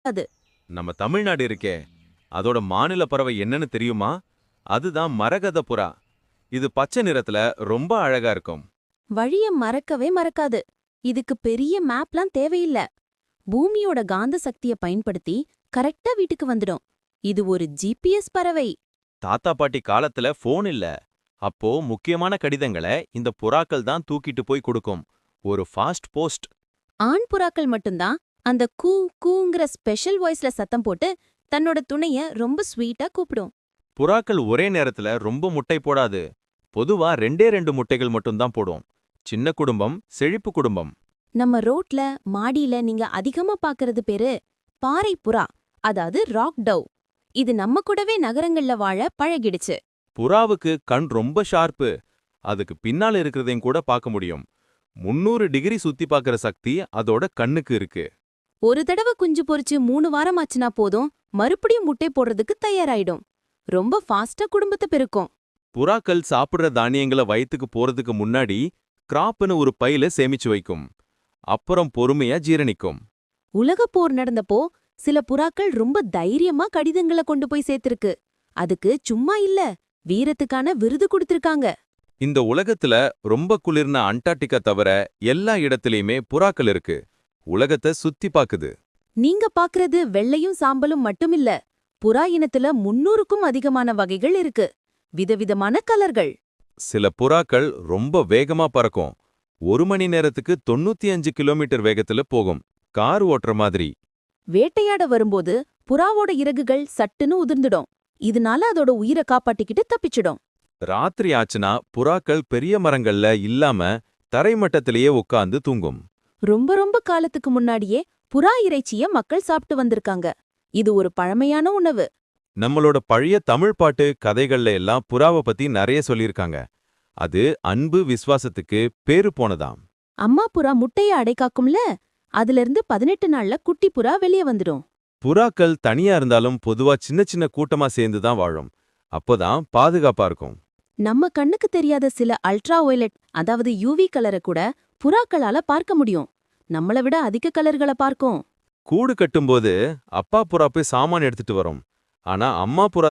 அது நம்ம தமிழ்நாடு இருக்கே, அதோட மாநில பறவை என்னன்னு தெரியுமா? அதுதான் மரகத புறா. இது பச்சை நிறத்துல ரொம்ப அழகா இருக்கும். வழிய மறக்கவே மறக்காது. இதுக்கு பெரிய மேப்லாம் தேவையில்ல. பூமியோட காந்த சக்திய பயன்படுத்தி கரெக்டா வீட்டுக்கு வந்துடும். இது ஒரு ஜிபிஎஸ் பறவை. தாத்தா பாட்டி காலத்துல ஃபோன் இல்ல. அப்போ முக்கியமான கடிதங்களை இந்த புறாக்கள் தான் தூக்கிட்டு போய் கொடுக்கும். ஒரு ஃபாஸ்ட் போஸ்ட். ஆண் புறாக்கள் மட்டும்தான் அந்த கூ கூங்கிற ஸ்பெஷல் வாய்ஸ்ல சத்தம் போட்டு தன்னோட துணைய ரொம்ப ஸ்வீட்டா கூப்பிடும். புறாக்கள் ஒரே நேரத்துல ரொம்ப முட்டை போடாது. பொதுவா ரெண்டே ரெண்டு முட்டைகள் மட்டும்தான் போடும். சின்ன குடும்பம், செழிப்பு குடும்பம். நம்ம ரோட்ல மாடியில நீங்க அதிகமா பாக்குறது பேரு பாறை புறா, அதாவது ராக் டவ். இது நம்ம கூடவே நகரங்கள்ல வாழ பழகிடுச்சு. புறாவுக்கு கண் ரொம்ப ஷார்ப்பு. அதுக்கு பின்னால இருக்கிறதையும் கூட பார்க்க முடியும். 300 டிகிரி சுத்தி பார்க்கற சக்தி அதோட கண்ணுக்கு இருக்கு. ஒரு தடவை குஞ்சு பொரிச்சு 3 வாரம் ஆச்சுனா போதும், மறுபடியும் முட்டை போடுறதுக்கு தயாராயிடும். ரொம்ப ஃபாஸ்டா குடும்பத்தை பெருக்கும். புறாக்கள் சாப்பிடுற தானியங்கள வயித்துக்கு போறதுக்கு முன்னாடி கிராப்னு ஒரு பையில சேமிச்சு வைக்கும். அப்புறம் பொறுமையா ஜீரணிக்கும். உலகப் போர் நடந்தப்போ சில புறாக்கள் ரொம்ப தைரியமா கடிதங்களை கொண்டு போய் சேர்த்திருக்கு. அதுக்கு சும்மா இல்ல, வீரத்துக்கான விருது கொடுத்திருக்காங்க. இந்த உலகத்துல ரொம்ப குளிர்ன அண்டார்டிகா தவிர எல்லா இடத்துலயுமே புறாக்கள் இருக்கு. உலகத்தை சுத்தி பாக்குது. நீங்க பாக்குறது வெள்ளையும் சாம்பலும் மட்டுமில்ல. புறா இனத்துல 300க்கும் அதிகமான வகைகள் இருக்கு. விதவிதமான கலர்கள். சில புறாக்கள் ரொம்ப வேகமா பறக்கும். 1 மணி நேரத்துக்கு 95 கிலோமீட்டர் வேகத்துல போகும். கார் ஓட்டுற மாதிரி. வேட்டையாட வரும்போது புறாவோட இறகுகள் சட்டுன்னு உதிர்ந்துடும். இதனால அதோட உயிரை காப்பாட்டிக்கிட்டு தப்பிச்சிடும். ராத்திரி ஆச்சுனா புறாக்கள் பெரிய மரங்கள்ல இல்லாம தரைமட்டத்திலேயே உட்கார்ந்து தூங்கும். ரொம்ப ரொம்ப காலத்துக்கு முன்னாடியே புறா இறைச்சிய மக்கள் சாப்பிட்டு வந்திருக்காங்க. இது ஒரு பழமையான உணவு. நம்மளோட பழைய தமிழ் பாட்டு கதைகள்ல எல்லாம் புறாவை பத்தி நிறைய சொல்லியிருக்காங்க. அது அன்பு விசுவாசத்துக்கு பேரு போனதாம். அம்மா புறா முட்டைய அடைக்காக்கும்ல, அதுல இருந்து 18 நாள்ல குட்டி புறா வெளியே வந்துடும். புறாக்கள் தனியா இருந்தாலும் பொதுவா சின்ன சின்ன கூட்டமா சேர்ந்து தான் வாழும். அப்போதான் பாதுகாப்பா இருக்கும். நம்ம கண்ணுக்கு தெரியாத சில அல்ட்ரா வயலட், அதாவது யூவி கலரை கூட புறாக்களால பார்க்க முடியும். நம்மள விட அதிக கலர்களை பார்க்கும். கூடு கட்டும்போது அப்பா புறா போய் சாமான் எடுத்துட்டு வரும். ஆனா அம்மா புறா